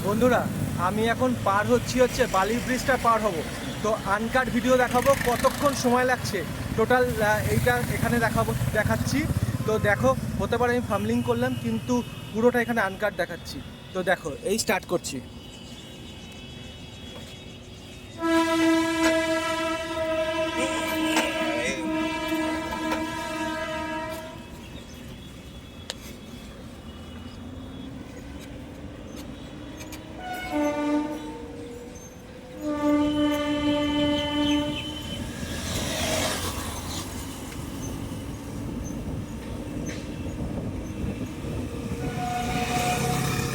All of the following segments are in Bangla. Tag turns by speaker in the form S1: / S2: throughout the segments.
S1: বন্ধুরা, আমি এখন পার হচ্ছে বালি ব্রিজটা পার হব। তো আনকাট ভিডিও দেখাবো কতক্ষণ সময় লাগছে টোটাল এইটা এখানে দেখাচ্ছি। তো দেখো, হতে পারে আমি ফার্মলিং করলাম, কিন্তু পুরোটা এখানে আনকাট দেখাচ্ছি। তো দেখো, এই স্টার্ট করছি।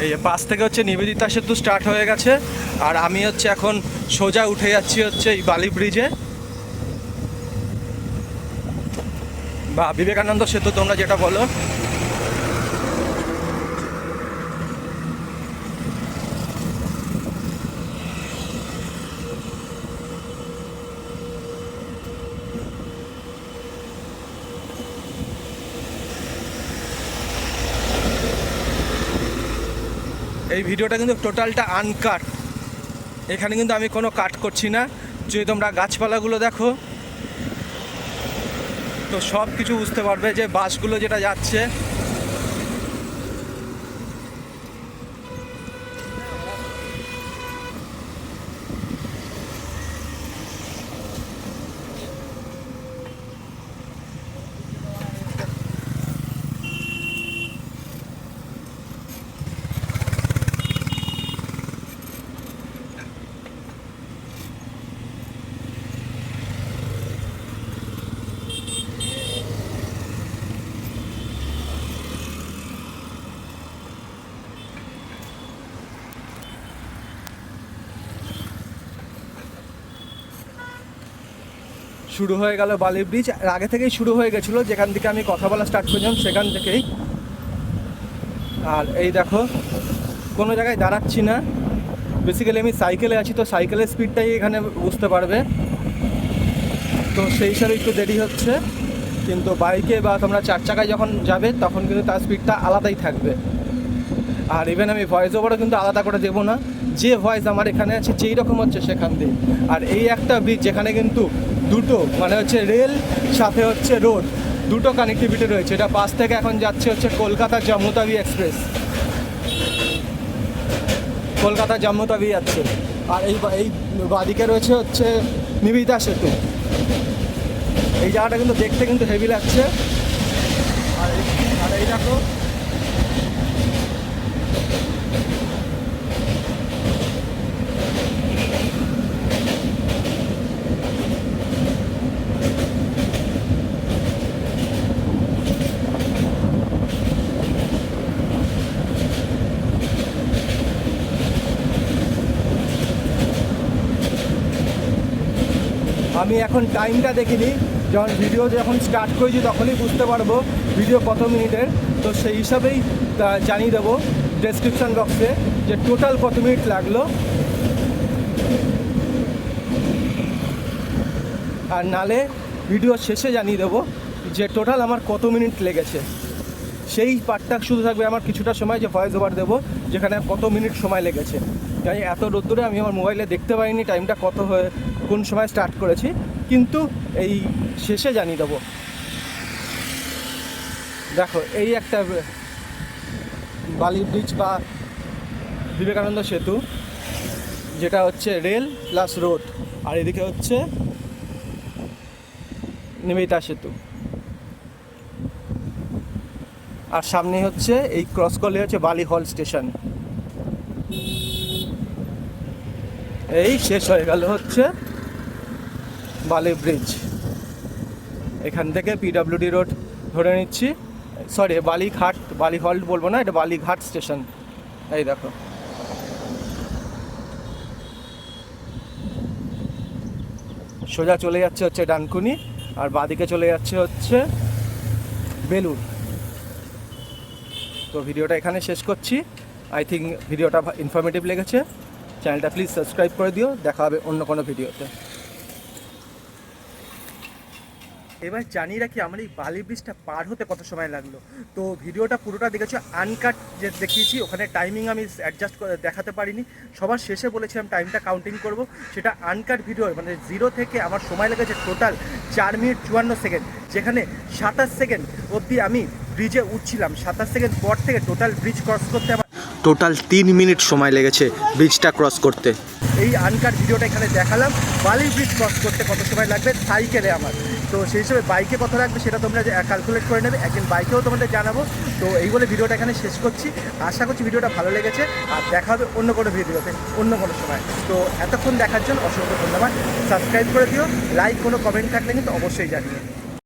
S1: এই পাশ থেকে নিবেদিতা সেতু স্টার্ট হয়ে গেছে, আর আমি এখন সোজা উঠে যাচ্ছি এই বালি ব্রিজে বা বিবেকানন্দ সেতু, তোমরা যেটা বলো। এই ভিডিওটা কিন্তু টোটালটা আনকাট, এখানে কিন্তু আমি কোনো কাট করছি না। যদি তোমরা গাছপালাগুলো দেখো তো সব কিছু বুঝতে পারবে যে বাসগুলো যেটা যাচ্ছে। শুরু হয়ে গেল বালি ব্রিজ, আর আগে থেকেই শুরু হয়ে গেছিলো, যেখান থেকে আমি কথা বলা স্টার্ট করেছিলাম সেখান থেকেই। আর এই দেখো, কোনো জায়গায় দাঁড়াচ্ছি না, বেসিক্যালি আমি সাইকেলে আছি, তো সাইকেলের স্পিডটাই এখানে বুঝতে পারবে। তো সেই হিসাবে একটু দেরি হচ্ছে, কিন্তু বাইকে বা তোমরা চার চাকায় যখন যাবে তখন কিন্তু তার স্পিডটা আলাদাই থাকবে। আর ইভেন আমি ভয়েস ওভারও কিন্তু আলাদা করে দেবো না, যে ভয়েস আমার এখানে আছে যেই রকম হচ্ছে সেখান দিয়ে। আর এই একটা ব্রিজ যেখানে কিন্তু দুটো রেল সাথে রোড, দুটো কানেক্টিভিটি রয়েছে। এটা পাশ থেকে এখন যাচ্ছে কলকাতা জম্মু তাওয়াই এক্সপ্রেস, কলকাতা জম্মু তাওয়াই যাচ্ছে। আর এই বাদিকে রয়েছে নিবেদিতা সেতু। এই জায়গাটা কিন্তু দেখতে কিন্তু হেভি লাগছে। আর এই দেখো, আমি এখন টাইমটা দেখিনি, যখন স্টার্ট করেছি তখনই বুঝতে পারবো ভিডিও কত মিনিটের। তো সেই হিসাবেই জানিয়ে দেবো ডেসক্রিপশান বক্সে যে টোটাল কত মিনিট লাগলো। আর নালে ভিডিও শেষে জানিয়ে দেবো যে টোটাল আমার কত মিনিট লেগেছে। সেই পার্টটা শুধু থাকবে আমার কিছুটা সময়, যে ভয়েস ওভার দেবো যেখানে কত মিনিট সময় লেগেছে। তাই এত রোদ্দুরে আমি আমার মোবাইলে দেখতে পাইনি টাইমটা কত কোন সময় স্টার্ট করেছি, কিন্তু এই শেষে জানিয়ে দেবো। দেখো, এই একটা বালি ব্রিজ বা বিবেকানন্দ সেতু, যেটা রেল প্লাস রোড, আর এদিকে নিবেদিতা সেতু। আর সামনে এই ক্রস করলে বালি হল স্টেশন। এই শেষ হয়ে গেল বালি ব্রিজ। এখান থেকে পিডব্লিউডি রোড ধরে নিচ্ছি, সরি বালিঘাট, বালি হল্ট বলবো না, এটা বালিঘাট স্টেশন। এই দেখো, সোজা চলে যাচ্ছে ডানকুনি, আর বাদিকে চলে যাচ্ছে বেলুড়। তো ভিডিওটা এখানে শেষ করছি। আই থিঙ্ক ভিডিওটা ইনফরমেটিভ লেগেছে। চ্যানেলটা প্লিজ সাবস্ক্রাইব করে দিও। দেখা হবে অন্য কোনো ভিডিওতে। এবার জানিয়ে রাখি আমার এই বালি ব্রিজটা পার হতে কত সময় লাগলো। তো ভিডিওটা পুরোটা দেখেছো, আনকাট যে দেখিয়েছি, ওখানে টাইমিং আমি অ্যাডজাস্ট করে দেখাতে পারিনি। সবার শেষে বলেছিলাম টাইমটা কাউন্টিং করব, সেটা আনকাট ভিডিও, মানে 0 থেকে আমার সময় লেগেছে টোটাল 4 মিনিট 54 সেকেন্ড, যেখানে 27 সেকেন্ড অবধি আমি ব্রিজে উঠছিলাম। 27 সেকেন্ড পর থেকে টোটাল ব্রিজ ক্রস করতে আমার টোটাল 3 মিনিট সময় লেগেছে ব্রিজটা ক্রস করতে। এই আনকাট ভিডিওটা এখানে দেখালাম। বালি ব্রিজ ক্রস করতে কত সময় লাগবে সাইকেলে আমার, তো সেই হিসেবে বাইকে কত লাগবে সেটা তোমরা ক্যালকুলেট করে নেবে, একদিন বাইকেও তোমাদের জানাবো। তো এই বলে ভিডিওটা এখানে শেষ করছি। আশা করছি ভিডিওটা ভালো লেগেছে, আর দেখা হবে অন্য কোনো ভিডিওতে অন্য কোনো সময়। তো এতক্ষণ দেখার জন্য অসংখ্য ধন্যবাদ। সাবস্ক্রাইব করে দিও, লাইক কোনো কমেন্ট থাকলে কিন্তু অবশ্যই জানিও।